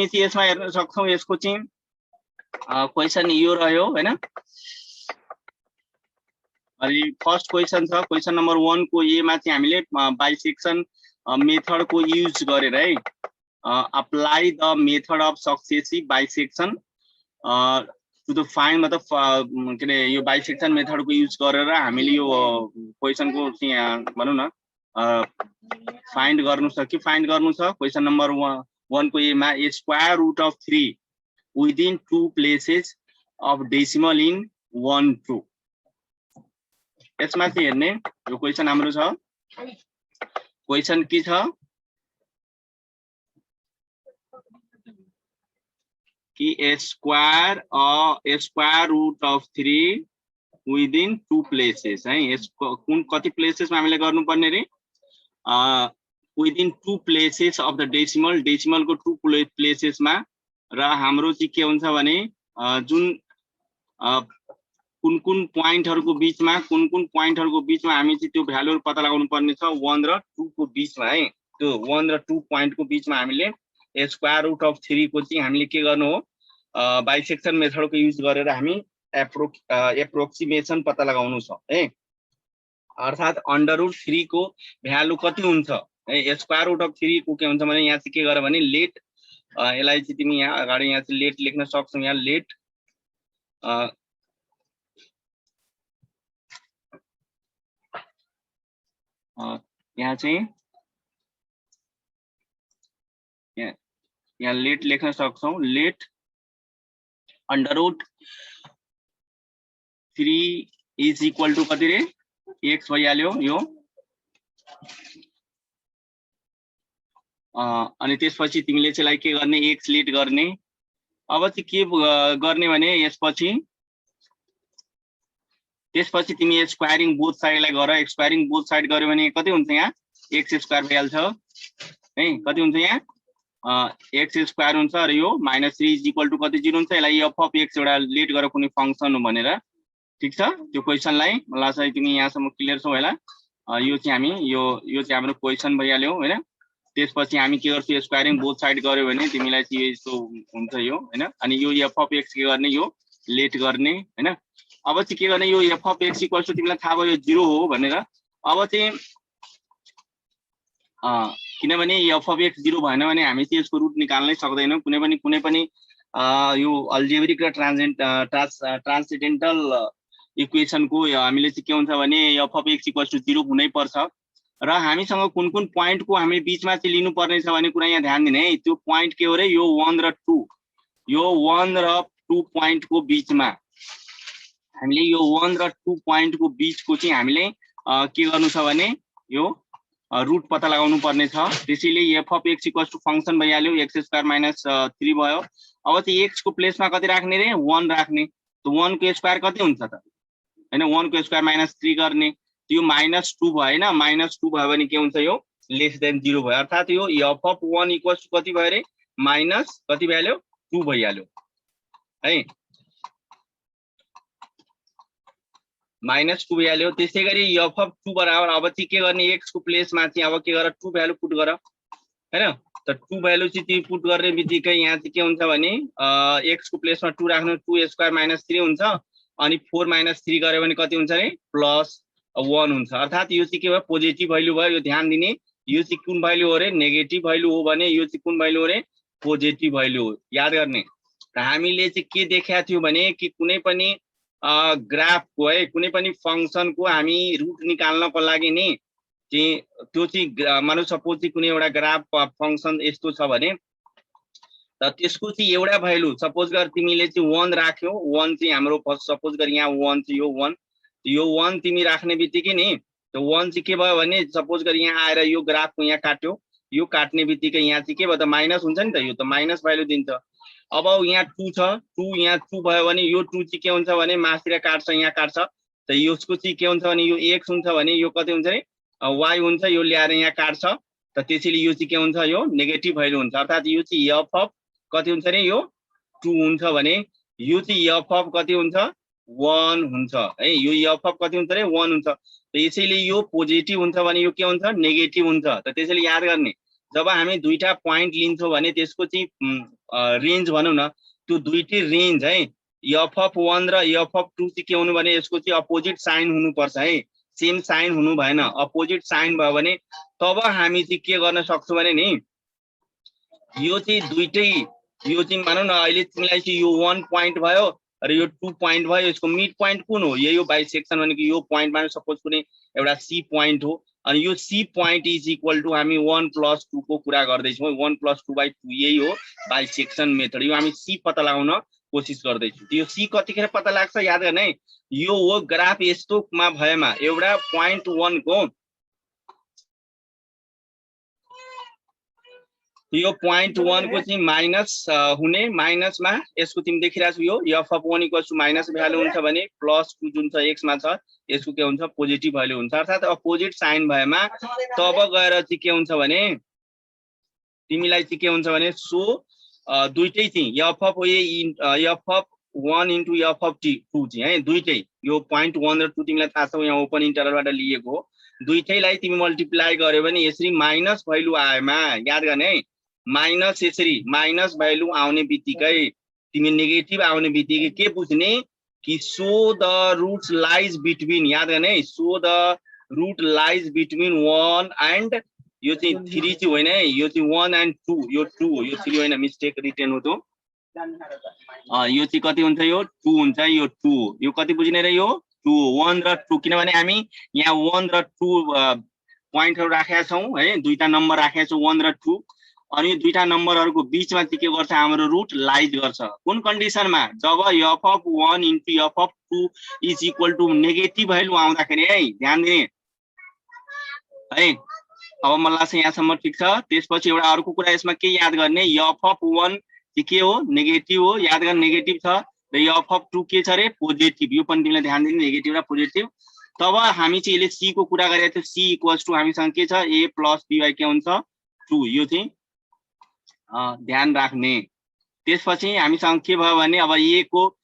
हामी चाहिँ यसमा हेर्न सक्छौं यसको चाहिँ क्वेशन यो रह्यो हैन। अनि फर्स्ट क्वेशन छ क्वेशन नम्बर 1 को ए मा चाहिँ हामीले बाइसेक्सन मेथड को युज गरेर है apply the method of successive bisection to the find मतलब के रे यो बाइसेक्सन मेथड को युज गरेर हामीले यो क्वेशन को चाहिँ भनौं न फाइन्ड गर्नु छ कि फाइन्ड गर्नु छ। क्वेशन नम्बर 1 को ए मा a square root of 3 within 2 places of decimal in 1 2 यसमा चाहिँ हेर्ने यो क्वेशन हाम्रो छ। क्वेशन के छ कि a square root of 3 within 2 places है। यसको कुन कति प्लेसेस मा हामीले गर्नुपर्ने रे within 2 places of the decimal को 2 प्लेसेस मा र हाम्रो चाहिँ के हुन्छ भने जुन कुन प्वाइन्टहरुको बीचमा हामी चाहिँ त्यो भ्यालु पत्ता लगाउनु पर्ने छ 1 र 2 को बीचमा है। त्यो 1 र 2 प्वाइन्ट को बीचमा हामीले स्क्वायर रुट अफ 3 को चाहिँ हामीले के गर्नु हो बाइसेक्सन मेथड को युज गरेर हामी एप्रोक्सिमेसन पत्ता लगाउनु छ है। अर्थात अंडर रुट 3 को भ्यालु कति हुन्छ है। स्क्वायर रुट अफ 3 को के हुन्छ भने यहाँ चाहिँ के गर भने लेट यसलाई चाहिँ तिमी यहाँ अगाडि यहाँ चाहिँ लेट लेख्न सक्छौ। यहाँ लेट यहाँ चाहिँ यहाँ लेट लेख्न सक्छौ। Let under root 3 is equal to कति रे x भइहाल्यो यो। अनि त्यसपछि तिमीले चाहिँ के गर्ने x लेट गर्ने। अब चाहिँ के गर्ने भने त्यसपछि तिमी स्क्वायरिङ बोथ साइडलाई गर। स्क्वायरिङ बोथ साइड गर्यो भने कति हुन्छ यहाँ x स्क्वायर भइहाल्छ है। कति हुन्छ यहाँ x स्क्वायर हुन्छ र यो -3 इज इक्वल टू कति 0 हुन्छ। यसलाई f अफ x एउटा लेट गरेर कुनै फंक्सन हो भनेर ठीक छ। त्यो क्वेशनलाई मलाई लाग्छ तिमी यहाँसम्म क्लियर छौ होला। यो चाहिँ हामी यो चाहिँ हाम्रो क्वेशन भइहाल्यो हैन। त्यसपछि हामी के गर्छौं स्क्वायरिङ बोथ साइड गर्यो भने तिमीलाई चाहिँ यस्तो हुन्छ यो हैन। अनि यो f अफ x के गर्ने यो लेट गर्ने हैन। अब चाहिँ के गर्ने यो f of x equals to तिमीलाई थाहा भयो 0 हो भनेर। अब चाहिँ किनभने f अफ x 0 भएन भने हामी चाहिँ यसको रुट निकाल्नै सक्दैनौं। कुनै पनि यो अल्जेब्रिक र ट्रान्सेन्डेन्टल इक्वेसन को हामीले चाहिँ के हुन्छ भने f of x equals to 0 हुनै पर्छ। र हामीसँग कुन प्वाइन्ट को हामी बीचमा चाहिँ लिनु पर्ने छ भन्ने कुरा यहाँ ध्यान दिने है। त्यो प्वाइन्ट के हो रे यो 1 र 2 प्वाइन्ट को बीचमा हामीले यो 1 र 2 प्वाइन्ट को बीचको चाहिँ हामीले के गर्नु छ भने यो रुट पत्ता लगाउनु पर्ने छ। त्यसैले f of x equals to function भइहाल्यो x स्क्वायर माइनस 3 भयो। अब चाहिँ x को प्लेसमा कति राख्ने रे 1 राख्ने। त 1 को स्क्वायर कति हुन्छ त हैन 1 को स्क्वायर -3 गर्ने। त्यो -2 भयो हैन। -2 भयो भने के हुन्छ यो लेस देन 0 भयो। अर्थात यो f अफ 1 इक्वल्स टु कति भयो रे माइनस कति भइहाल्यो 2 भइहाल्यो है। -2 भइहाल्यो। त्यसैगरी f अफ 2 बराबर अब चाहिँ के गर्ने x को प्लेसमा चाहिँ अब के गर 2 भ्यालु पुट गर हैन। त 2 भ्यालु चाहिँ तिमी पुट गर्ने बित्तिकै यहाँ चाहिँ के हुन्छ भने x को प्लेसमा 2 राख्नु 2 स्क्वायर -3 हुन्छ। अनि 4 -3 गर्यो भने कति हुन्छ रे +1 हुन्छ। अर्थात यो चाहिँ के भयो पोजिटिभ भ्यालु भयो। यो ध्यान दिने यो चाहिँ कुन भ्यालु हो रे नेगेटिभ भ्यालु हो भने यो चाहिँ कुन भ्यालु हो रे पोजिटिभ भ्यालु हो। याद गर्ने र हामीले चाहिँ के देखाएको थियो भने कि कुनै पनि ग्राफ को है कुनै पनि फंक्सन को हामी रुट निकाल्नको लागि नि त्यो चाहिँ मानौ सपोज चाहिँ कुनै एउटा ग्राफ फंक्सन यस्तो छ भने त त्यसको चाहिँ एउटा भ्यालु सपोज गर तिमीले चाहिँ 1 राख्यौ। 1 चाहिँ हाम्रो सपोज गर यहाँ 1 चाहिँ यो 1 तिमी राख्ने बित्तिकै नि त 1 चाहिँ के भयो भने सपोज गर यहाँ आएर यो ग्राफ को यहाँ काट्यो। यो काट्ने बित्तिकै यहाँ चाहिँ के भयो त माइनस हुन्छ नि त। यो त माइनस भ्यालु दिन्छ। अब यहाँ 2 छ 2 यहाँ 2 भयो भने यो 2 चाहिँ के हुन्छ भने माथितिर काट्छ यहाँ काट्छ। त यसको चाहिँ के हुन्छ भने यो x हुन्छ भने यो कति हुन्छ रे y हुन्छ। यो ल्याएर यहाँ काट्छ। त त्यसैले यो चाहिँ के हुन्छ यो नेगेटिभ भ्यालु हुन्छ। अर्थात यो चाहिँ f अफ कति हुन्छ रे यो 2 हुन्छ भने यो चाहिँ f अफ कति हुन्छ 1 हुन्छ है। यो f अफ कति हुन्छ रे 1 हुन्छ। त यसैले यो पोजिटिभ हुन्छ भने यो के हुन्छ नेगेटिभ हुन्छ। त त्यसैले याद गर्ने जब हामी दुईटा पोइन्ट लिन्छौँ भने त्यसको चाहिँ रेन्ज भनौँ न, त्यो दुईटै रेन्ज है f(1) र f(2) चाहिँ के हुनु भने यसको चाहिँ अपोजिट साइन हुनुपर्छ है, सेम साइन हुनु भएन। अपोजिट साइन भयो भने तब हामी चाहिँ के गर्न सक्छौँ भने नि यो चाहिँ दुईटै, यो चाहिँ मानौ न अहिले तिमीलाई चाहिँ यो 1 पोइन्ट भयो र यो 2 पोइन्ट भयो, यसको मिड पोइन्ट कुन हो? यही हो बाइसेक्सन भनेको। यो पोइन्टमा सपोज कुनै एउटा सी पोइन्ट हो अनि यो C point is equal to हामी 1+2 को कुरा गर्दैछौँ। 1+2/2 यही हो बाइसेक्सन मेथड। यो हामी सी पत्ता लगाउन कोसिस गर्दैछौँ। यो सी कतिखेर पत्ता लाग्छ याद गर्ने है। यो हो ग्राफ यस्तोमा भएमा एउटा पोइन्ट 1 को, यो पोइन्ट 1 को चाहिँ माइनस हुने, माइनसमा यसको तिमी देखिरहेको छौ यो f(1) = माइनस भ्यालु हुन्छ भने +2 जुन छ x मा छ यसको के हुन्छ पोजिटिभ भ्यालु हुन्छ। अर्थात् अपोजिट साइन भएमा तब गएर चाहिँ के हुन्छ भने तिमीलाई चाहिँ के हुन्छ भने सो दुईटै चाहिँ f(1) इन्टु f(2) चाहिँ है दुईटै यो पोइन्ट 1 र 2 तिमीलाई थाहा छ यहाँ ओपन इन्टरभलबाट लिएको हो। दुईटैलाई तिमी मल्टिप्लाई गर्यो भने यसरी माइनस भ्यालु आएमा याद गर्ने है, माइनस यसरी माइनस भ्यालु आउने बित्तिकै तिमी नेगेटिभ आउने बित्तिकै के बुझ्ने कि so the roots lies between, याद गर्ने है, so the root lies between 1 and यो चाहिँ 3 चाहिँ होइन है, यो चाहिँ 1 एन्ड 2, यो 2 हो, यो 3 होइन, मिस्टेक रिटर्न हो त्यो। यो चाहिँ कति हुन्छ? यो 2 हुन्छ, यो 2, यो कति बुझ्ने र यो 2, 1 र 2, किनभने हामी यहाँ 1 र 2 पोइन्टहरु राखेका छौँ है, दुईटा नम्बर राखेका छौँ 1 र 2। अनि दुईटा नम्बरहरुको बीचमा चाहिँ के गर्छ हाम्रो रुट लाइज गर्छ। कुन कन्डिसनमा? जब f(1) into f(2) is equal to negative value आउँदाखेरि है, ध्यान दिने है। अब मलाई चाहिँ यहाँसम्म ठिक छ। त्यसपछि एउटा अर्को कुरा यसमा के याद गर्ने, f(1) चाहिँ के हो? नेगेटिभ हो, याद गर्न नेगेटिभ छ र f(2) के छ रे? पोजिटिभ। यो पनि तिमीले ध्यान दिने, नेगेटिभ र पोजिटिभ। तब हामी चाहिँ यसले सी को कुरा गरेको थियो, सी इक्वल्स टु हामीसँग के छ a + b/, के हुन्छ 2, यो चाहिँ ध्यान राख्ने। त्यसपछि हामीसँग के भयो भने अब a को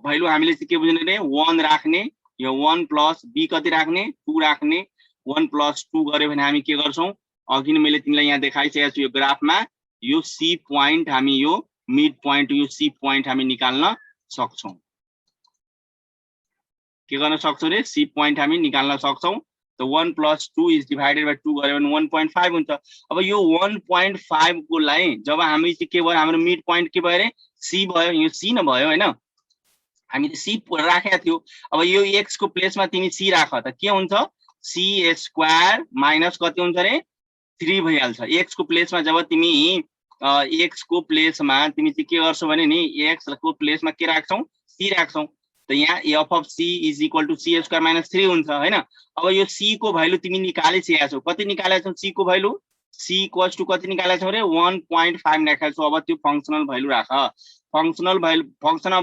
भ्यालु हामीले चाहिँ के बुझ्ने रे? 1 राख्ने, यो 1 + b कति राख्ने? 2 राख्ने। 1 + 2 गर्यो भने हामी के गर्छौं? अघि नै मैले तिमीलाई यहाँ देखाइसकेको छु यो ग्राफमा, यो सी पोइन्ट हामी यो मिड पोइन्ट, यो सी पोइन्ट हामी निकाल्न सक्छौं। के गर्न सक्छौं रे? सी पोइन्ट हामी निकाल्न सक्छौं। त 1 + 2 इज डिभाइडेड बाइ 2 गर्यो भने 1.5 हुन्छ। अब यो 1.5 को लागि जब हामी चाहिँ के भयो, हाम्रो मिड पोइन्ट के भयो रे? सी भयो। यो सी न भयो हैन, हामी त सी राखेका थियौ। अब यो x को प्लेसमा तिमी सी राख त के हुन्छ? c² माइनस कति हुन्छ रे? 3 भइहाल्छ। x को प्लेसमा जब तिमी x को प्लेसमा तिमी चाहिँ के गर्छौ भने नि x को प्लेसमा के राख्छौ? c राख्छौ। त यहाँ f(c) is equal to c² - 3 हुन्छ हैन। अब यो c को भ्यालु तिमी निकालिसकेका छौ। कति निकालेका छौ c को भ्यालु? c इक्वल्स टु कति निकालेका छौ रे? 1.5 राखेका छौ। अब त्यो फंक्शनल भ्यालु राख। फंक्शनल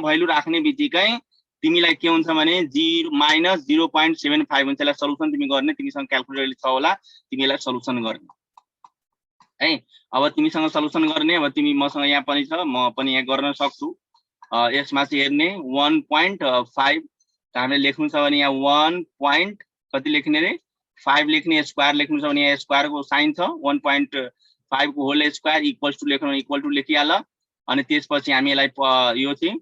भ्यालु राख्ने बित्तिकै तिमीलाई के हुन्छ भने -0.75 हुन्छ। यसलाई सल्युसन तिमी गर्ने, तिमीसँग क्याल्कुलेटर छ होला, तिमीलाई सल्युसन गर्ने है। अब तिमीसँग सल्युसन गर्ने, अब तिमी मसँग यहाँ पनि छ, म पनि यहाँ गर्न सक्छु। यसमा चाहिँ हेर्ने 1.5 त हामीले लेख्नु छ भने यहाँ 1 point कति लेख्ने रे? 5 लेख्ने, स्क्वायर लेख्नु छ भने यहाँ स्क्वायर को साइन छ, 1.5 को होल स्क्वायर इक्वल्स टु लेख्नु, इक्वल टु लेखिहाल। अनि त्यसपछि हामी यसलाई यो चाहिँ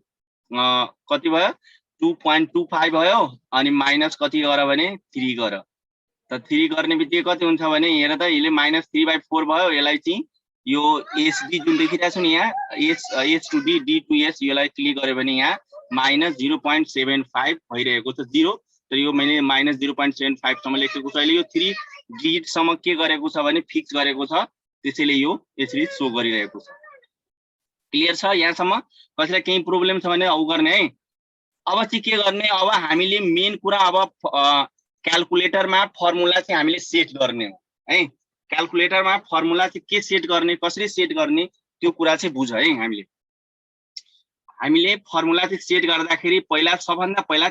कति भयो? 2.25 भयो। अनि माइनस कति गर भने 3 गर। त 3 गर्ने बित्तिकै कति हुन्छ भने हेर त, यसले -3/4 भयो। यसलाई चाहिँ यो एसडी जुन देखिरहेको छ नि यहाँ, S to D, D to S, यसलाई क्लिक गर्यो भने यहाँ -0.75 भइरहेको छ 0। तर यो मैले -0.75 सम्म लेखेको छ। अहिले यो 3 डिजिट सम्म के गरेको छ भने फिक्स गरेको छ, त्यसैले यो यसरी शो गरिरहेको छ। क्लियर छ यहाँसम्म? कसैलाई केही प्रब्लम छ भने औ गर्ने है। अब चाहिँ के गर्ने, अब हामीले मेन कुरा अब क्याल्कुलेटरमा फर्मुला चाहिँ हामीले सेट गर्ने हो है। क्याल्कुलेटरमा फर्मुला चाहिँ के सेट गर्ने, कसरी सेट गर्ने, त्यो कुरा चाहिँ बुझ है। हामीले फर्मुला चाहिँ सेट गर्दाखेरि पहिला सबभन्दा पहिला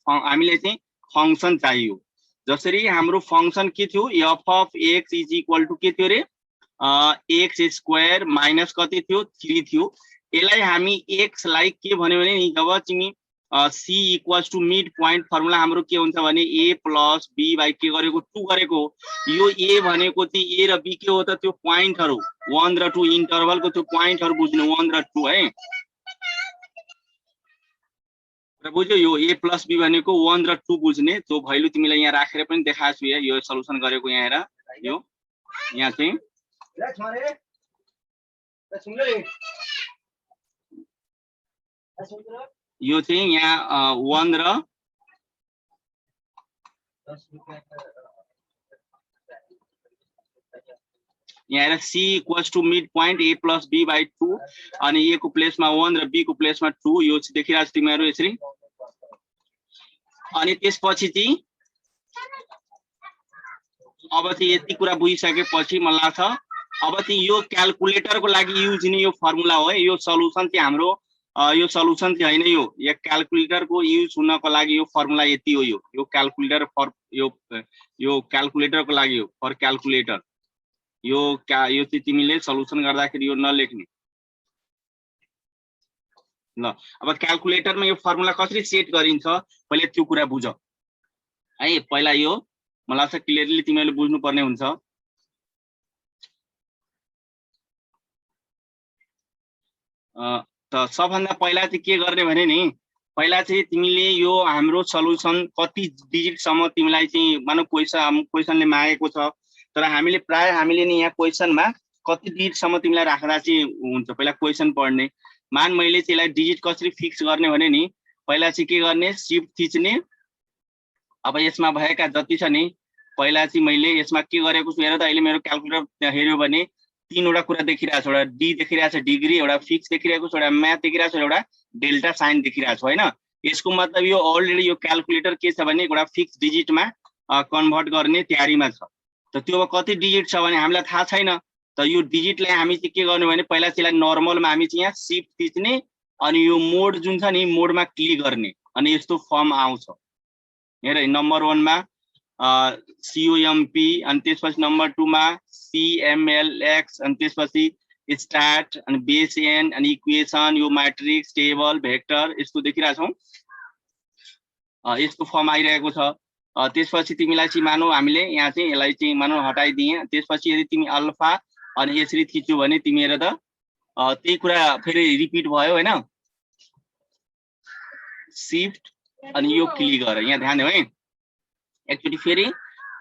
हामीले चाहिँ फंक्सन चाहियो। जसरी हाम्रो फंक्सन के थियो? f(x) इज इक्वल टु के थियो रे? x² माइनस कति थियो? 3 थियो। यसलाई हामी x लाई के भन्यो भने नि, जब तिमी C equals to mid point formula हाम्रो के हुन्छ भने a प्लस b बाई के गरेको 2 गरेको यो a भनेको चाहिँ a र b के हो त त्यो पोइन्टहरु 1 र 2 इन्टरभलको त्यो पोइन्टहरु बुझ्नु 1 र 2 है र बुझ्यो यो a प्लस b भनेको 1 र 2 बुझ्ने त्यो भ्यालु तिमीलाई यहाँ राखेर पनि देखाएको छु यो सल्युसन गरेको यहाँ हेर यो यहाँ चाहिँ यो चाहिँ यहाँ 1 र यहाँ हेर c equals to mid point a plus b by 2 अनि a को प्लेसमा 1 र b को प्लेसमा 2 यो चाहिँ देखिरहेको छ तिमीहरू यसरी अनि त्यसपछि चाहिँ अब चाहिँ यति कुरा बुझिसकेपछि मलाई लाग्छ अब चाहिँ यो क्याल्कुलेटरको लागि युज हुने यो फर्मुला हो है यो सल्युसन चाहिँ हाम्रो यो सल्युसन चाहिँ हैन यो क्याल्कुलेटरको युज हुनको लागि यो फर्मुला यति हो यो क्याल्कुलेटर फर यो क्याल्कुलेटरको लागि हो फर क्याल्कुलेटर यो चाहिँ तिमीले सल्युसन गर्दाखेरि यो नलेख्ने ल अब क्याल्कुलेटरमा यो फर्मुला कसरी सेट गरिन्छ पहिले त्यो कुरा बुझ है पहिला यो मलाई चाहिँ क्लियरली तिमीले बुझ्नु पर्ने हुन्छ त सबभन्दा पहिला चाहिँ के गर्ने भने नि पहिला चाहिँ तिमीले यो हाम्रो सल्युसन कति डिजिट सम्म तिमीलाई चाहिँ मानौ क्वेशनले मागेको छ तर हामीले प्राय हामीले नि यहाँ क्वेशनमा कति डिजिट सम्म तिमीलाई राख्दा चाहिँ हुन्छ पहिला क्वेशन पढ्ने मान मैले चाहिँ यसलाई डिजिट कसरी फिक्स गर्ने भने नि पहिला चाहिँ के गर्ने शिफ्ट थिच्ने अब यसमा भएका जति छ नि पहिला चाहिँ मैले यसमा के गरेको छु हेर त अहिले मेरो क्याल्कुलेटर हेर्यो भने तीनवटा कुरा देखिरहेको छ एउटा डी देखिरहेको छ डिग्री एउटा फिक्स देखिरहेको छ एउटा म्याथ देखिरहेको छ एउटा डेल्टा साइन देखिरहेको छ हैन यसको मतलब यो अलरेडी यो क्याल्कुलेटर के छ भने एउटा फिक्स डिजिटमा कन्भर्ट गर्ने तयारीमा छ त त्यो अब कति डिजिट छ भने हामीलाई थाहा छैन त यो डिजिटलाई हामी चाहिँ के गर्ने भने पहिला चाहिँ नर्मलमा हामी चाहिँ यहाँ शिफ्ट थिच्ने अनि यो मोड जुन छ नि मोडमा क्लिक गर्ने अनि यस्तो फर्म आउँछ हेर नम्बर 1 मा COMP अनि त्यसपछि नम्बर 2 मा CMLX अनि त्यसपछि स्ट्याट अनि बेस एन अनि इक्वेसन यो मैट्रिक्स टेबल भेक्टर यस्तो देखिरहेछौँ यस्तो फर्म आइरहेको छ त्यसपछि तिमीलाई चाहिँ मानौ हामीले यहाँ चाहिँ यसलाई चाहिँ मानौ हटाइदिए त्यसपछि यदि तिमी अल्फा अनि यसरी थिच्यौ भने तिमी हेर त त्यही कुरा फेरि रिपिट भयो हैन शिफ्ट अनि यो क्लिक गर यहाँ ध्यान दिऊ है एकचोटी फेरि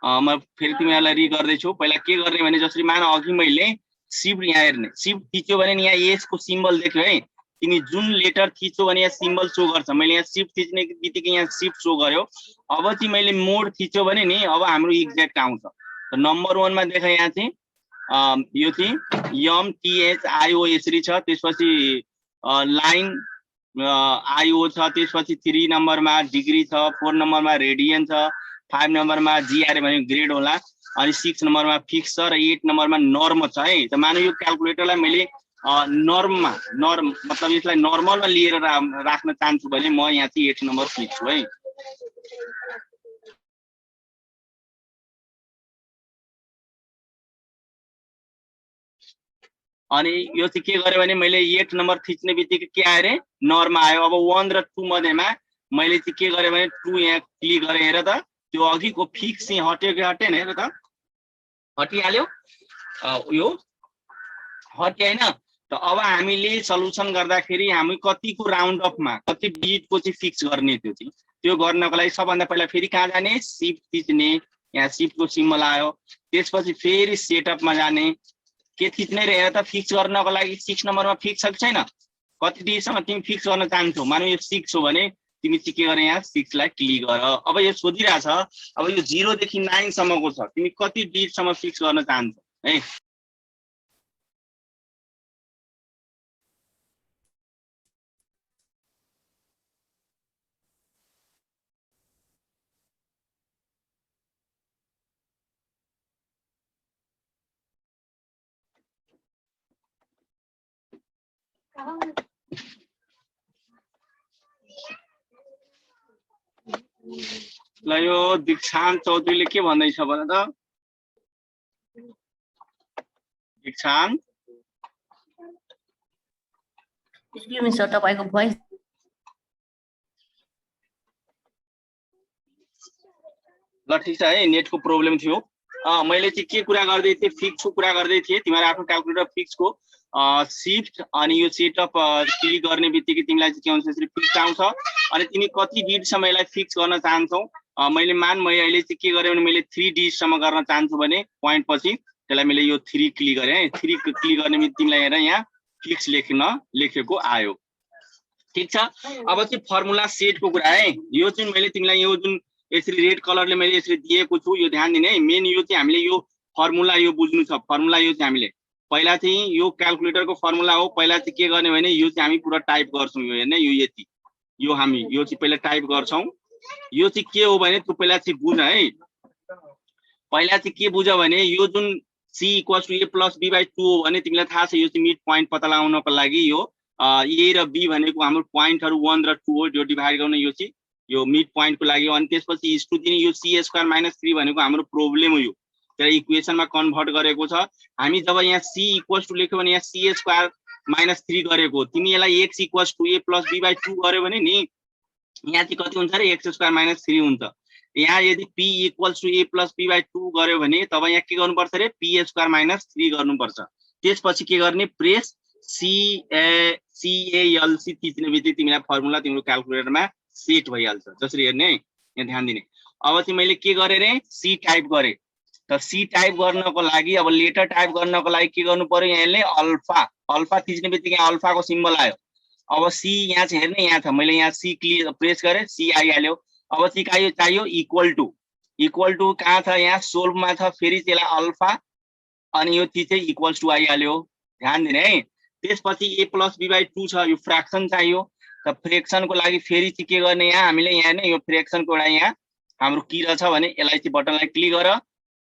म फेरि तिमीहरुलाई रि गर्दै छु पहिला के गर्ने भने जसरी मान अघि मैले शिफ्ट यहाँ हेर्ने शिफ्ट थिच्यो भने नि यहाँ एस को सिम्बल देख्यो है तिमी जुन लेटर थिच्यौ भने यहाँ सिम्बल शो गर्छ मैले यहाँ शिफ्ट थिच्ने बित्तिकै यहाँ शिफ्ट शो गर्यो अब चाहिँ मैले मोड थिच्यो भने नि अब हाम्रो एक्ज्याक्ट आउँछ त नम्बर 1 मा देख यहाँ चाहिँ यो चाहिँ MTHIO यसरी छ त्यसपछि लाइन आइओ छ त्यसपछि 3 नम्बरमा डिग्री छ 4 नम्बरमा रेडियन छ 5 नम्बरमा जीआर भने ग्रेड होला अनि 6 नम्बरमा फिक्स छ र 8 नम्बरमा नर्म छ है त मानौ यो क्याल्कुलेटरलाई मैले नर्म मतलब यसलाई नर्मलमा लिएर राख्न चाहन्छु भने म यहाँ चाहिँ 8 नम्बर फिक्स छु है अनि यो चाहिँ के गरे भने मैले 8 नम्बर थिच्ने बित्तिकै के आयो रे नर्म आयो अब 1 र 2 मध्येमा मैले चाहिँ के गरे भने 2 यहाँ क्लिक गरे हेर त त्यो अघिको फिक्स चाहिँ हट्यो कि हटेन हेर त हटिहाल्यो यो हट्यो हैन त अब हामीले सल्युसन गर्दाखेरि हामी कतिको राउन्ड अफमा कति डिजिटको चाहिँ फिक्स गर्ने त्यो गर्नको लागि सबभन्दा पहिला फेरि कहाँ जाने शिफ्ट थिच्ने यहाँ शिफ्टको सिम्बल आयो त्यसपछि फेरि सेटअपमा जाने के थिच्ने रे हेर त फिक्स गर्नको लागि 6 नम्बरमा फिक्स छ कि छैन कति डिजिटसम्म तिमी फिक्स गर्न चाहन्छौ मानौ यो 6 हो भने तिमी चाहिँ के गर्ने यहाँ 6 लाई क्लिक गर अब यो सोधिरहेछ अब यो 0 देखि 9 सम्मको छ तिमी कति डिजिटसम्म फिक्स गर्न चाहन्छौ है ल यो दीक्षान्त चौधरीले के भन्दैछ भन त दीक्षान्त एक्सक्युज मी सर तपाईको भोइस ल ठीक छ है, नेटको प्रब्लम थियो। मैले चाहिँ के कुरा गर्दै थिएँ, फिक्सको कुरा गर्दै थिएँ। तिमीहरू आफ्नो क्याल्कुलेटर फिक्सको शिफ्ट अनि यो सेटअप क्लिक गर्ने बित्तिकै तिमीलाई चाहिँ के हुन्छ, यसरी फिक्स आउँछ। अनि तिमी कति डिजिटसम्म यसलाई फिक्स गर्न चाहन्छौ, मैले मैले अहिले चाहिँ के गरेँ भने मैले 3 डिजिटसम्म गर्न चाहन्छु भने पोइन्ट पछि त्यसलाई मैले यो 3 क्लिक गरेँ है। 3 क्लिक गर्ने बित्तिकै तिमीलाई हेर यहाँ फिक्स लेखेको आयो। ठीक छ, अब चाहिँ फर्मुला सेटको कुरा है। यो चाहिँ मैले तिमीलाई यो जुन यसरी रेड कलरले मैले यसरी दिएको छु, यो ध्यान दिने है। मेन यो चाहिँ हामीले यो फर्मुला यो बुझ्नु छ। फर्मुला यो चाहिँ हामीले पहिला चाहिँ यो क्याल्कुलेटरको फर्मुला हो। पहिला चाहिँ के गर्ने भने यो चाहिँ हामी पुरा टाइप गर्छौँ। यो हेर्ने यो यति, यो हामी यो चाहिँ पहिला टाइप गर्छौँ। यो चाहिँ के हो भने तँ पहिला चाहिँ बुझ है। पहिला चाहिँ के बुझ भने यो जुन c = a + b/2 हो भने तिमीलाई थाहा छ यो चाहिँ मिड पोइन्ट पत्ता लगाउनको लागि यो a र b भनेको हाम्रो पोइन्टहरु 1 र 2 हो। यो डिभाइड गर्ने यो चाहिँ यो मिड पोइन्टको लागि हो। अनि त्यसपछि इस टु दिने यो c² - 3 भनेको हाम्रो प्रोब्लेम हो। यो त्यसलाई इक्वेसनमा कन्भर्ट गरेको छ। हामी जब यहाँ c = लेख्यो भने यहाँ c² - 3 गरेको, तिमी यसलाई x = a + b/2 गर्यो भने नि यहाँ चाहिँ कति हुन्छ रे, x² - 3 हुन्छ। यहाँ यदि p = a + b/2 गर्यो भने तब यहाँ के गर्नुपर्छ रे, p² - 3 गर्नुपर्छ। त्यसपछि के गर्ने, प्रेस CALC थिच्ने बित्तिकै तिमीलाई फर्मुला तिम्रो क्याल्कुलेटरमा सेट भइहाल्छ। जसरी हेर्ने है, यहाँ ध्यान दिने। अब चाहिँ मैले के गरे रे, c टाइप गरे। त c टाइप गर्नको लागि अब लेटर टाइप गर्नको लागि के गर्नु पर्यो, यहाँ हेर्ने अल्फा थिच्ने बित्तिकै अल्फाको सिम्बल आयो। अब c यहाँ चाहिँ हेर्ने, यहाँ छ, मैले यहाँ c प्रेस गरे, c आइहाल्यो। अब चाहिँ चाहियो इक्वल टु कहाँ छ, यहाँ सोल्भमा छ। फेरि त्यसलाई अल्फा अनि यो चाहिँ इक्वल्स टु आइहाल्यो। ध्यान दिने है। त्यसपछि a + b/2 छ, यो फ्र्याक्सन चाहियो। त फ्र्याक्सनको लागि फेरि चाहिँ के गर्ने, यहाँ हामीले यहाँ हेर्ने यो फ्र्याक्सनको एउटा यहाँ हाम्रो की रहेछ भने यसलाई चाहिँ बटनलाई क्लिक गर।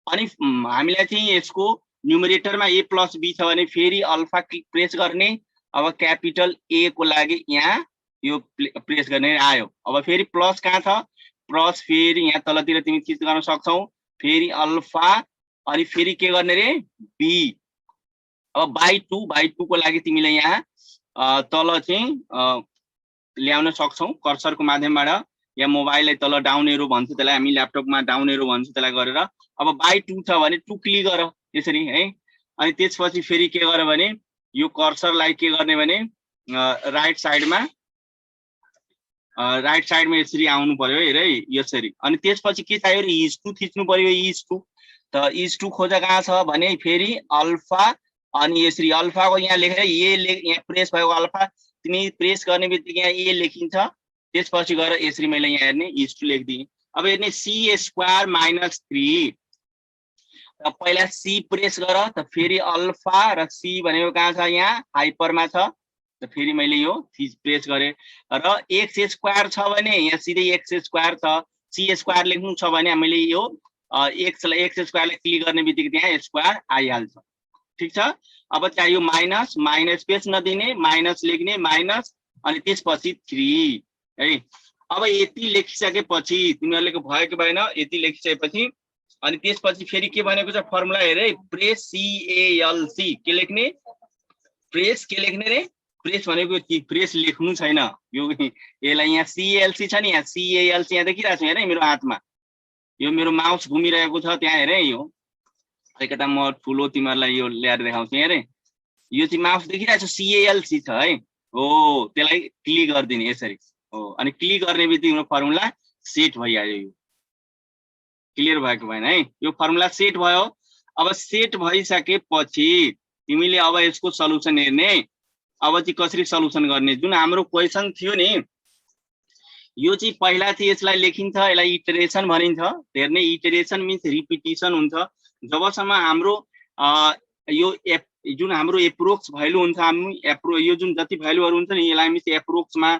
अनि हामीलाई चाहिँ यसको न्युमरेटरमा a + b छ भने फेरि अल्फा क्लिक प्रेस गर्ने। अब क्यापिटल a को लागि यहाँ यो प्रेस गर्ने आयो। अब फेरि प्लस कहाँ छ, प्लस फेरि यहाँ तलतिर तिमी चिज गर्न सक्छौ। फेरि अल्फा अनि फेरि के गर्ने रे, b। अब /2 को लागि तिमीले यहाँ तल चाहिँ ल्याउन सक्छौ कर्सरको माध्यमबाट। या मोबाइललाई तल डाउन एरो भन्छ त्यसलाई, हामी ल्यापटपमा डाउन एरो भन्छ त्यसलाई गरेर। अब /2 छ भने 2 क्लिक गर यसरी है। अनि त्यसपछि फेरि के गर भने यो कर्सरलाई के गर्ने भने राइट साइडमा यसरी आउनु पर्यो हेर है, यसरी। अनि त्यसपछि के चाहियो, is2 थिच्नु पर्यो। is2 त is2 खोज कहाँ छ भने फेरि अल्फा अनि यसरी अल्फाको यहाँ लेखेर यहाँ प्रेस भएको अल्फा तिमी प्रेस गर्ने बित्तिकै यहाँ a लेखिन्छ। त्यसपछि गएर यसरी मैले यहाँ हेर्ने is2 लेखिदिएँ। अब हेर्ने c² - 3 त पहिला c प्रेस गर, त फेरि अल्फा र c भनेको कहाँ छ, यहाँ हाइपरमा छ। त फेरि मैले यो प्रेस गरे र x² छ भने यहाँ सिधै x² छ। c² लेख्नु छ भने मैले यो x² लाई क्लिक गर्ने बित्तिकै त्यहाँ स्क्वायर आइहाल्छ। ठीक छ। अब चाहियो माइनस स्पेस नदिने, माइनस लेख्ने, माइनस अनि त्यसपछि 3 है। अब यति लेखिसकेपछि तिमीहरुले भयो कि भएन, यति लेखिसकेपछि अनि त्यसपछि फेरि के भनेको छ फर्मुला हेरे, प्रेस CALC के लेख्ने, प्रेस के लेख्ने रे, प्रेस भनेको प्रेस लेख्नु छैन। यो यसलाई यहाँ CALC छ नि, यहाँ CALC यहाँ देखिरहेको छु हेरे मेरो हातमा। यो मेरो माउस घुमिरहेको छ त्यहाँ हेरे। यो एकता म ठुलो तिमीहरुलाई यो ल्याएर देखाउँछु हेरे। यो चाहिँ माउस देखिरहेको छ, CALC छ है। हो, त्यसलाई क्लिक गर्दिने यसरी हो। अनि क्लिक गर्ने बित्तिकै फर्मुला सेट भइहाल्यो। यो क्लियर भएको भएन है, यो फर्मुला सेट भयो। अब सेट भइसकेपछि तिमीले अब यसको सल्युसन हेर्ने। अब चाहिँ कसरी सल्युसन गर्ने, जुन हाम्रो क्वेशन थियो नि यो चाहिँ पहिला चाहिँ यसलाई लेखिन्छ, यसलाई इटरेसन भनिन्छ। हेर्ने इटरेसन मिन्स रिपिटिसन हुन्छ। जबसम्म हाम्रो यो जुन हाम्रो एप्रोक्स भ्यालु हुन्छ, हामी यो जुन जति भ्यालुहरु हुन्छ नि यसलाई हामी एप्रोक्समा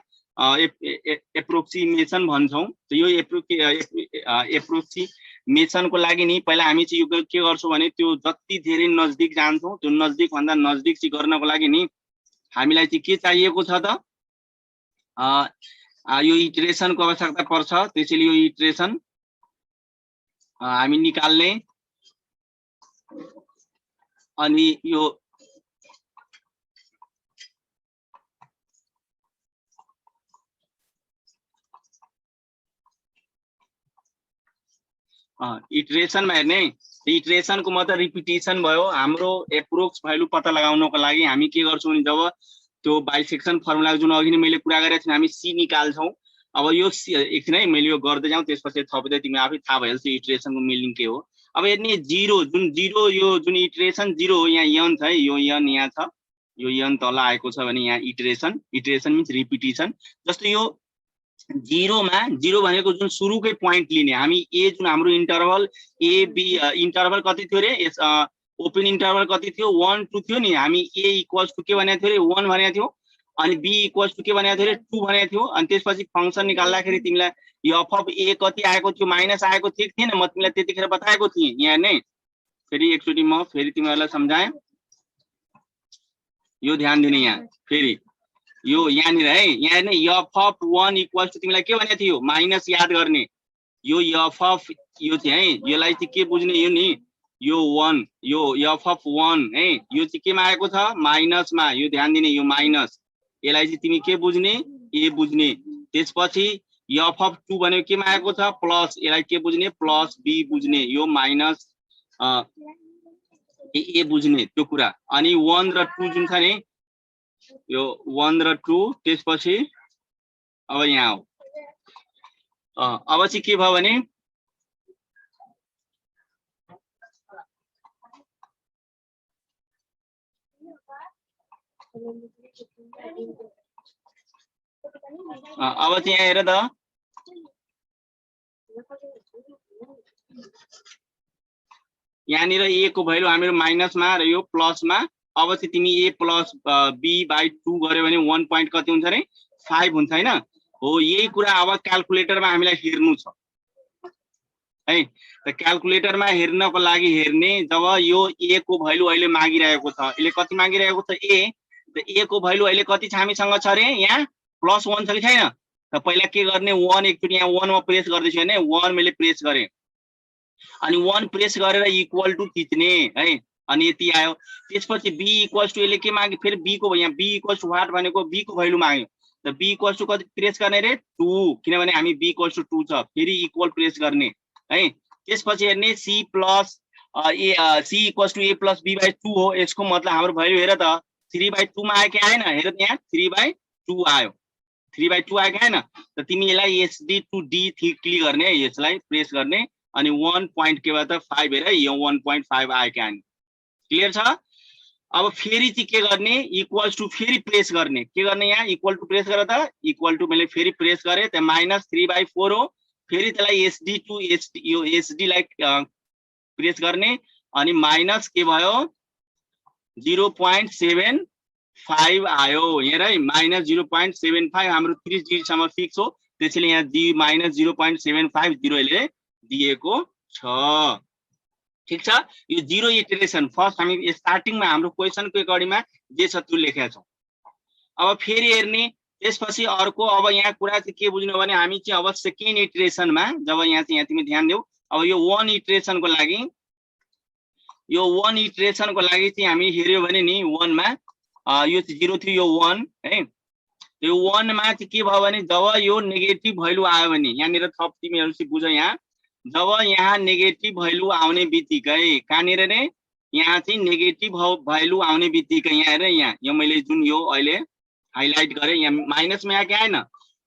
एप्रोक्सिमेसन भन्छौं। यो एप्रोक्सिमेसनको लागि नि पहिला हामी चाहिँ यो के गर्छौं भने त्यो जति धेरै नजदिक जान्छौं त्यो नजदिक भन्दा नजदिक चाहिँ गर्नको लागि नि हामीलाई चाहिँ के चाहिएको छ त, यो इटरेसनको आवश्यकता पर्छ। त्यसैले यो इटरेसन हामी निकाल्ने। अनि यो इटरेसनमा हेर्ने, इटरेसनको मतलब रिपिटेसन भयो। हाम्रो एप्रोक्स भ्यालु पत्ता लगाउनको लागि हामी के गर्छौँ भने जब त्यो बाइसेक्सन फर्मुला जुन अघि नै मैले कुरा गरेको थिएँ हामी सी निकाल्छौँ। अब यो एकछिन है मैले यो गर्दै जाउँ त्यसपछि थप्दै तिमी आफै थाहा भइहाल्छ इटरेसनको मिनिङ के हो। अब हेर्ने जिरो जुन जिरो यो जुन इटरेसन जिरो हो यहाँ यन छ है, यो यन यहाँ छ, यो यन तल आएको छ भने यहाँ इटरेसन, इटरेसन मिन्स रिपिटेसन। जस्तो यो जिरोमा जिरो भनेको जुन सुरुकै पोइन्ट लिने हामी ए जुन हाम्रो इन्टरभल ए बी इन्टरभल कति थियो रे, ओपन इन्टरभल कति थियो 1 2 थियो नि, हामी ए इक्वल्स टु के भनेको थियो रे 1 भनेको थियो, अनि बी इक्वल्स टु के भनेको थियो रे 2 भनेको थियो। अनि त्यसपछि फंक्सन निकाल्दाखेरि तिमीलाई यो एफ अफ ए कति आएको थियो माइनस आएको थियो कि थिएन, म तिमीलाई त्यतिखेर बताएको थिएँ। यहाँ नै फेरि एकचोटि म फेरि तिमीहरूलाई सम्झाएँ, यो ध्यान दिने यहाँ फेरि यो यहाँनिर है, यहाँ नै एफ अफ 1 इक्वल्स टु तिमीलाई के भनेको थियो माइनस याद गर्ने, यो एफ अफ यो थियो है, यसलाई चाहिँ के बुझ्ने यो नि यो 1 यो एफ अफ 1 है, यो चाहिँ केमा आएको छ माइनसमा, यो ध्यान दिने यो माइनस, यसलाई चाहिँ तिमी के बुझ्ने ए बुझ्ने। त्यसपछि एफ अफ 2 भनेको केमा आएको छ प्लस, यसलाई के बुझ्ने प्लस बी बुझ्ने, यो माइनस ए बुझ्ने त्यो कुरा। अनि 1 र 2 जुन छ नि यो 1 र 2, त्यसपछि अब यहाँ हो अब चाहिँ के भयो भने अब चाहिँ यहाँ हेर त यहाँनिर ए को भ्यालु हामीहरू माइनसमा र यो प्लसमा। अब चाहिँ तिमी ए प्लस बी बाई 2 गर्यो भने 1 पोइन्ट कति हुन्छ रे 5 हुन्छ हैन हो। यही कुरा अब क्याल्कुलेटरमा हामीलाई हेर्नु छ है, त क्याल्कुलेटरमा हेर्नको लागि हेर्ने जब यो ए को भ्यालु अहिले मागिरहेको छ, यसले कति मागिरहेको छ ए, त ए को भ्यालु अहिले कति छ हामीसँग छ रे यहाँ +1 छ कि छैन, त पहिला के गर्ने 1 एकचोटि यहाँ 1 मा प्रेस गर्दैछु हैन, 1 मैले प्रेस गरे अनि 1 प्रेस गरेर इक्वल टु थिच्ने है, अनि यति आयो। त्यसपछि बी इक्वल्स टु यसले के माग्यो फेरि बी को, यहाँ बी इक्वल्स टु व्हाट भनेको बी को भ्यालु माग्यो, त बी इक्वल्स टु कति प्रेस गर्ने रे 2, किनभने हामी बी इक्वल्स टु 2 छ, फेरि इक्वल प्रेस गर्ने है। त्यसपछि हेर्ने C plus A C equals to A plus B by 2 हो, यसको मतलब हाम्रो भ्यालु हेर त 3/2 मा आयो कि आएन, हेर त यहाँ 3/2 आयो, 3/2 आयो कि आएन, त तिमी यसलाई एसडी टु डी क्लिक गर्ने है, यसलाई प्रेस गर्ने अनि 1 पोइन्ट के भयो त 5 हेर यो 1.5 आयो कि आएन, क्लियर छ। अब फेरि चाहिँ के गर्ने इक्वल्स टु फेरि प्रेस गर्ने, के गर्ने यहाँ इक्वल टु प्रेस गर त, इक्वल टु मैले फेरि प्रेस गरे त -3/4 हो, फेरि त्यसलाई एसडी टु एसडी यो एसडी लाई प्रेस गर्ने अनि माइनस के भयो 0.75 आयो हेर है, -0.75 हाम्रो 3 डिजिट सम्म फिक्स हो, त्यसैले यहाँ दी -0.750 यसले दिएको छ। ठीक छ, यो जिरो इटरेसन फर्स्ट हामी स्टार्टिङमा हाम्रो क्वेशनको अकॉर्डिङमा जे छ त्यो लेखेका छौं। अब फेरि हेर्ने त्यसपछि अर्को अब यहाँ कुरा चाहिँ के बुझ्नु भने हामी चाहिँ अब सेकेन्ड इटरेसनमा जब यहाँ चाहिँ यहाँ तिमी ध्यान देऊ, अब यो 1 इटरेसनको लागि यो 1 इटरेसनको लागि चाहिँ हामी हेर्यो भने नि 1 मा यो चाहिँ 0 थियो, यो 1 है, यो 1 मा चाहिँ के भयो भने जब यो नेगेटिभ भ्यालु आयो भने यहाँनिर थप तिमीहरु चाहिँ बुझ, यहाँ जब यहाँ नेगेटिभ भ्यालु आउने बित्तिकै कहाँनिर नै यहाँ चाहिँ नेगेटिभ भ्यालु आउने बित्तिकै यहाँ हेर, यहाँ यो मैले जुन यो अहिले हाइलाइट गरे यहाँ माइनसमा आयो कि आएन,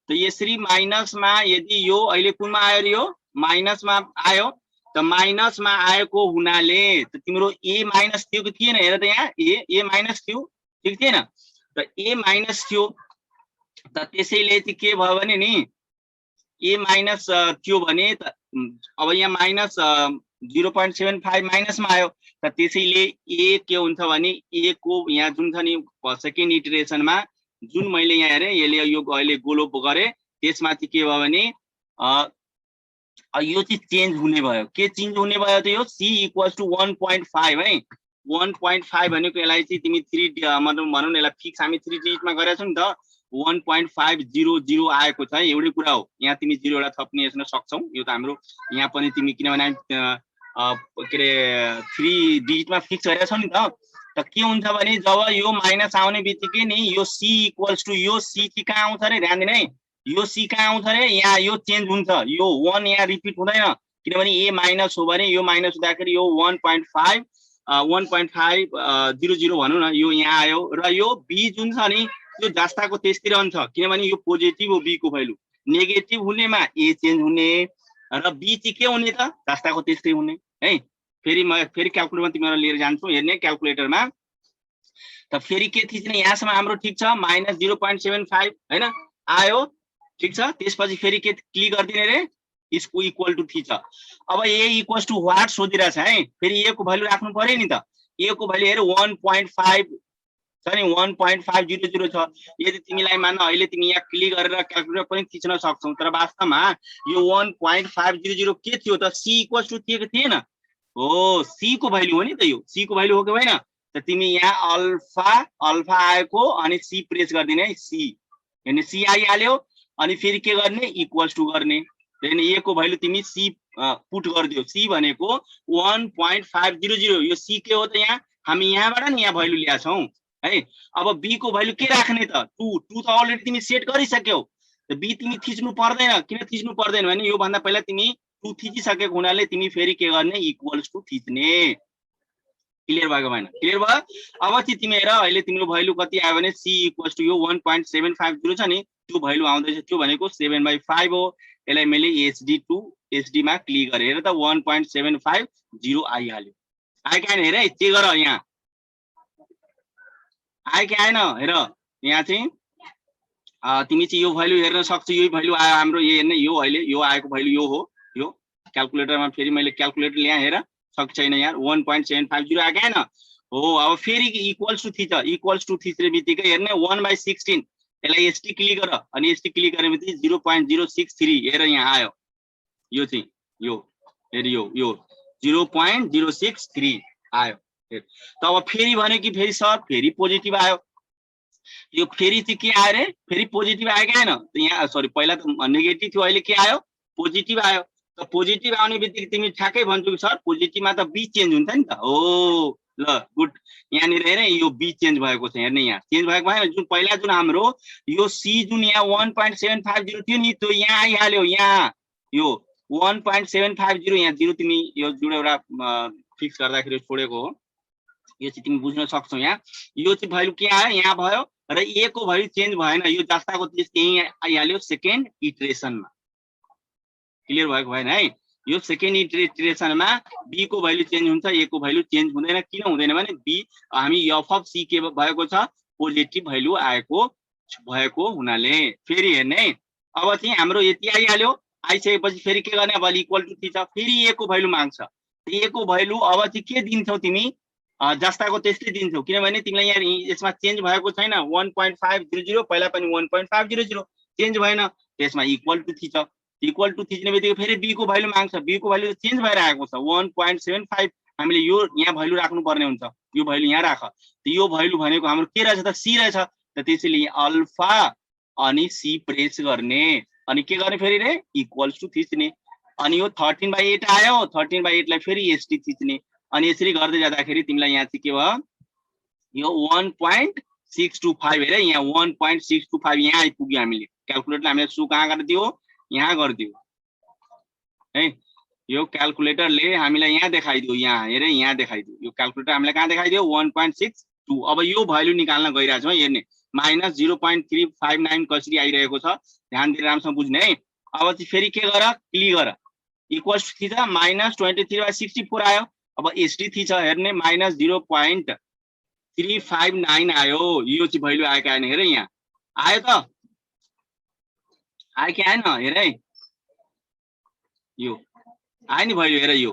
त यसरी माइनसमा यदि यो अहिले कुनमा आयो रे, यो माइनसमा आयो, त माइनसमा आएको हुनाले त तिम्रो ए माइनस थियो कि थिएन, हेर त यहाँ ए माइनस थियो, ठीक थिएन, त ए माइनस थियो, त त्यसैले चाहिँ के भयो भने नि ए माइनस थियो भने अब यहाँ माइनस 0.75 माइनसमा आयो, त त्यसैले ए के हुन्छ भने ए को यहाँ जुन छ नि सेकेन्ड इटरेसनमा जुन मैले यहाँ हेरे यसले यो अहिले गोलो गरे त्यसमा चाहिँ के भयो भने यो चाहिँ चेन्ज हुने भयो, के चेन्ज हुने भयो त यो c इक्वल्स टु 1.5 है, 1.5 भनेको यसलाई चाहिँ तिमी 3 मतलब भनौँ न यसलाई फिक्स हामी 3 डिजिटमा गरेका छौं नि त, 1.500 आएको छ है, एउटै कुरा हो, यहाँ तिमी 0 एउटा थप्ने यसमा सक्छौ, यो त हाम्रो यहाँ पनि तिमी किनभने के रे 3 डिजिटमा फिक्स गरेका छौ नि त के हुन्छ भने जब यो माइनस आउने बित्तिकै नि यो c इक्वल्स टु यो c चाहिँ कहाँ आउँछ रे, ध्यान दिनु है, यो c कहाँ आउँछ रे, यहाँ यो चेन्ज हुन्छ, यो 1 यहाँ रिपिट हुँदैन, किनभने ए माइनस हो भने यो माइनस हुँदाखेरि यो 1.5 1.500 भनौँ न, यो यहाँ आयो र यो बी जुन छ नि त्यो जस्ताको त्यस्तै रहन्छ, किनभने यो पोजिटिभ हो बी को भ्यालु, नेगेटिभ हुनेमा ए चेन्ज हुने र बी चाहिँ के हुने त जस्ताको त्यस्तै हुने है। फेरि क्याल्कुलेटरमा तिमीहरु लिएर जान्छु, हेर्ने क्याल्कुलेटरमा त फेरि के थिच्ने यहाँसम्म हाम्रो ठिक छ -0.75 हैन आयो, ठिक छ। त्यसपछि फेरि के क्लिक गर्दिने रे, इसको इक्वल टु थिच। अब ए इक्वल्स टु व्हाट सोधिरहेछ है, फेरि ए को भ्यालु राख्नु पर्यो नि त। ए को भ्यालु हेर 1.5 छ नि, 1.500 छ। यदि तिमीलाई मान अहिले तिमी यहाँ क्लिक गरेर क्याल्कुलेटर पनि थिच्न सक्छौ, तर वास्तवमा यो 1.500 के थियो त, सी इक्वल्स टु थिएन हो, सी को भ्यालु हो नि त, यो सी को भ्यालु हो कि होइन त। तिमी यहाँ अल्फा आएको अनि सी प्रेस गर्दिने है, सी हैन सी आइहाल्यो अनि फेरि के गर्ने इक्वल्स टु गर्ने, हैन ए को भ्यालु तिमी सी पुट गर्दियो। सी भनेको 1.500, यो सी के हो त, यहाँ हामी यहाँबाट नि यहाँ भ्यालु ल्याएको छौं है। अब बी को भ्यालु के राख्ने त, 2 त अलरेडी तिमी सेट गरिसक्यौ, त बी तिमी थिच्नु पर्दैन। किन थिच्नु पर्दैन भने यो भन्दा पहिला तिमी 2 थिचिसकेको हुनाले तिमी फेरि के गर्ने इक्वल्स टु थिच्ने। क्लियर भयो भएन? क्लियर भयो। अब चाहिँ तिमी हेर अहिले तिम्रो भ्यालु कति आयो भने सी इक्वल्स टु यो 1.750 छ नि, त्यो भ्यालु आउँदैछ, त्यो भनेको 7/5 हो। यसलाई मैले एसडी मा क्लिक गरे, हेर त 1.750 आइहाल्यो। आयो कि आएन हेर है, चेक गर यहाँ आयो कि आएन हेर। यहाँ चाहिँ तिमी चाहिँ यो भ्यालु हेर्न सक्छौ, यो भ्यालु आयो हाम्रो, यो हेर्ने यो अहिले यो आएको भ्यालु यो हो। यो क्याल्कुलेटरमा फेरि मैले क्याल्कुलेटर ल्याएँ, हेर सक्छ छैन यार, 1.750 आयो कि आएन हो। अब फेरि इक्वल्स टु थिच, इक्वल्स टु थिच्ने बित्तिकै हेर्ने 1/16, यसलाई एसटी क्लिक गर अनि एसटी क्लिक गर्ने बित्तिकै 0.063 हेर यहाँ आयो, यो चाहिँ यो हेर यो 0.063 आयो। त अब फेरि भन्यो कि फेरि सर फेरि पोजिटिभ आयो, यो फेरि चाहिँ के आयो रे, फेरि पोजिटिभ आयो कि आएन त। यहाँ सरी पहिला त नेगेटिभ थियो, अहिले के आयो पोजिटिभ आयो। त पोजिटिभ आउने बित्तिकै तिमी ठ्याक्कै भन्छौ कि सर पोजिटिभमा त बी चेन्ज हुन्छ नि त। हो ल गुड, यहाँनिर हेर यो बी चेन्ज भएको छ, हेर्ने यहाँ चेन्ज भएको भएन। जुन पहिला जुन हाम्रो यो सी जुन यहाँ 1.750 थियो नि, त्यो यहाँ आइहाल्यो। यहाँ यो 1.750 यहाँ 0 तिमी यो जुन एउटा फिक्स गर्दाखेरि छोडेको हो, यो चाहिँ तिमी बुझ्न सक्छौ। यहाँ यो चाहिँ भ्यालु के आयो यहाँ भयो र ए को भ्यालु चेन्ज भएन, यो जस्ताको त्यस्तै यही आइहाल्यो सेकेन्ड इटरेसनमा। क्लियर भएको भएन है। यो सेकेन्ड इटरेसनमा बी को भ्यालु चेन्ज हुन्छ, ए को भ्यालु चेन्ज हुँदैन। किन हुँदैन भने बी हामी एफ अफ सी के भएको छ पोजिटिभ भ्यालु भएको हुनाले। फेरि हेर्ने है, अब चाहिँ हाम्रो यति आइहाल्यो, आइसकेपछि फेरि के गर्ने, अब इक्वल टु थिच, फेरि ए को भ्यालु माग्छ। ए को भ्यालु अब चाहिँ के दिन्छौ तिमी, जस्ताको त्यस्तै दिन्छौ, किनभने तिमीलाई यहाँ यसमा चेन्ज भएको छैन। 1.500 पहिला पनि 1.500 चेन्ज भएन, त्यसमा इक्वल टु थिच। इक्वल टु थिच्ने बित्तिकै फेरि बी को भ्यालु माग्छ, बी को भ्यालु चेन्ज भएर आएको छ 1.75। हामीले यो यहाँ भ्यालु राख्नु पर्ने हुन्छ, यो भ्यालु यहाँ राख। यो भ्यालु भनेको हाम्रो के रहेछ त, सी रहेछ। त त्यसैले अल्फा अनि सी प्रेस गर्ने अनि के गर्ने फेरि रे इक्वल्स टु थिच्ने। अनि यो 13/8 आयो, 13/8 लाई फेरि एसटी थिच्ने। अनि यसरी गर्दै जाँदाखेरि तिमीलाई यहाँ चाहिँ के भयो, यो 1.625 हेरे यहाँ 1.625 यहाँ आइपुग्यो। हामीले क्याल्कुलेटर हामीले सु कहाँ गरिदियो, यहाँ गरिदियो है। यो क्याल्कुलेटरले हामीलाई यहाँ देखाइदियो, यहाँ हेरे यहाँ देखाइदियो। यो क्याल्कुलेटर हामीलाई कहाँ देखाइदियो 1.62। अब यो भ्यालु निकाल्न गइरहेछौँ है, हेर्ने -0.359 कसरी आइरहेको छ, ध्यान दिएर राम्रोसँग बुझ्ने है। अब चाहिँ फेरि के गर, क्लिक गर, इक्वल्स टु थिच -23/64 आयो। अब एसटी थिच हेर्ने -0.359 आयो। यो चाहिँ भ्यालु आएको आएन हेर, यहाँ आयो त, आयो कि आएन हेर है, यो आयो नि भ्यालु हेर, यो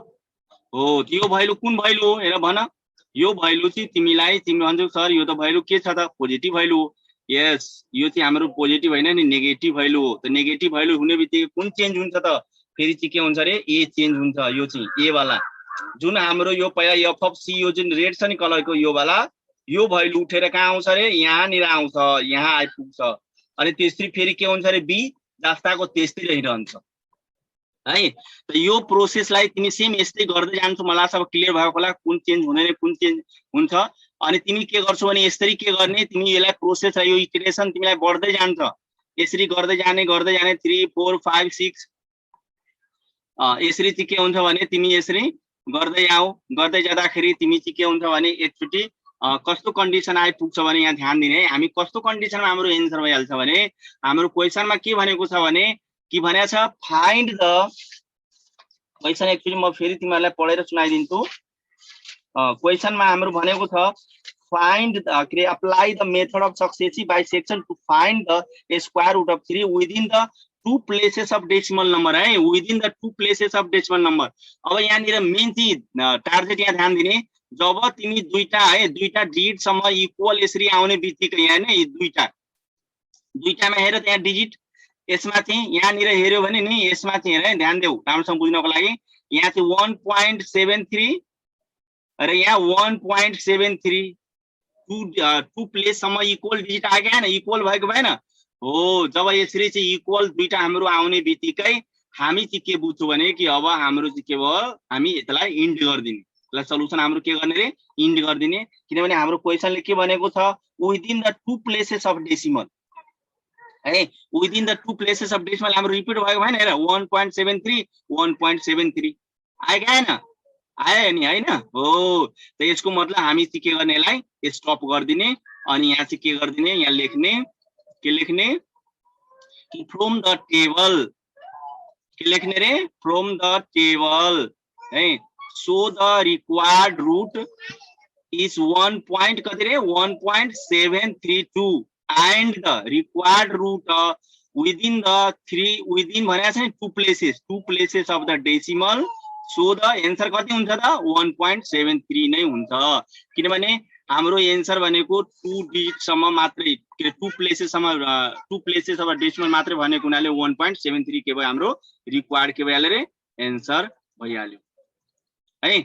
हो। यो भ्यालु कुन भ्यालु हो हेर भन। यो भ्यालु चाहिँ तिमी भन्छौ सर यो त भ्यालु के छ त, पोजिटिभ भ्यालु हो। यस, यो चाहिँ हाम्रो पोजिटिभ होइन नि, नेगेटिभ भ्यालु हो। त नेगेटिभ भ्यालु हुने बित्तिकै कुन चेन्ज हुन्छ त, फेरि चाहिँ के हुन्छ रे ए चेन्ज हुन्छ। यो चाहिँ ए वाला जुन हाम्रो यो पहिला एफ अफ सी यो जुन रेड छ नि कलरको, यो वाला यो भ्यालु उठेर कहाँ आउँछ रे, यहाँनिर आउँछ, यहाँ आइपुग्छ। अनि त्यसरी फेरि के हुन्छ रे बी जस्ताको त्यस्तै रहिरहन्छ है। त यो प्रोसेसलाई तिमी सेम यस्तै गर्दै जान्छौ। मलाई सब क्लियर भएको होला कुन चेन्ज हुँदैन कुन चेन्ज हुन्छ। अनि तिमी के गर्छौ भने यसरी के गर्ने, तिमी यसलाई प्रोसेस यो इटरेसन तिमीलाई बढ्दै जान्छ, यसरी गर्दै जाने 3 4 5 6 यसरी चाहिँ के हुन्छ भने तिमी यसरी गर्दै आऊ, गर्दै जाँदाखेरि तिमी चाहिँ के हुन्छ भने एकचोटि कस्तो कन्डिसन आइपुग्छ भने यहाँ ध्यान दिने है। हामी कस्तो कन्डिसनमा हाम्रो एन्सर भइहाल्छ भने हाम्रो क्वेसनमा के भनेको छ भने के भनेको छ फाइन्ड द क्वेसन। एक्चुअली म फेरि तिमीहरूलाई पढेर सुनाइदिन्छु। क्वेसनमा हाम्रो भनेको छ फाइन्ड के apply the method of successive bisection to find the square root of 3 within the two places of decimal number है, within the two places of decimal number. अब यहाँनिर मेन चाहिँ टार्गेट यहाँ ध्यान दिने, जब तिमी दुईटा डिजिटसम्म इक्वल यसरी आउने बित्तिकै यहाँ हैन दुईटामा हेर त्यहाँ डिजिट, यसमा चाहिँ यहाँनिर हेर्यो भने नि यसमा चाहिँ हेर ध्यान देऊ राम्रोसँग बुझ्नको लागि। यहाँ चाहिँ 1.73 र यहाँ 1.73 टू प्लेससम्म इक्वल डिजिट आयो क्या, इक्वल भएको भएन हो। जब यसरी चाहिँ इक्वल दुईटा हाम्रो आउने बित्तिकै हामी चाहिँ के बुझ्छौँ भने कि अब हाम्रो चाहिँ के भयो, हामी यसलाई इन्ड गरिदिने, यसलाई सल्युसन हाम्रो के गर्ने रे इन्ड गरिदिने। किनभने हाम्रो क्वेसनले के भनेको छ within the two places of decimal है, within the two places of decimal हाम्रो रिपिट भएको भएन। हेर 1.73 1.73 आयो क्या हैन, आयो नि हैन हो। त यसको मतलब हामी चाहिँ के गर्ने, यसलाई स्टप गरिदिने अनि यहाँ चाहिँ के गरिदिने, यहाँ लेख्ने के लेख्ने कि फ्रम द टेबल, के लेख्ने रे फ्रम द टेबल है। So the required root is 1. कति रे 1.732 and the required root within the 3 within भनेको छ नि two places of the decimal. So the answer कति हुन्छ त 1.73 नै हुन्छ। किनभने हाम्रो एन्सर भनेको टू डिजिटसम्म मात्रै, टू प्लेसेस अफ डेसिमल मात्रै भनेको हुनाले 1.73 के भयो हाम्रो रिक्वायर्ड के भइहाल्यो रे एन्सर भइहाल्यो है।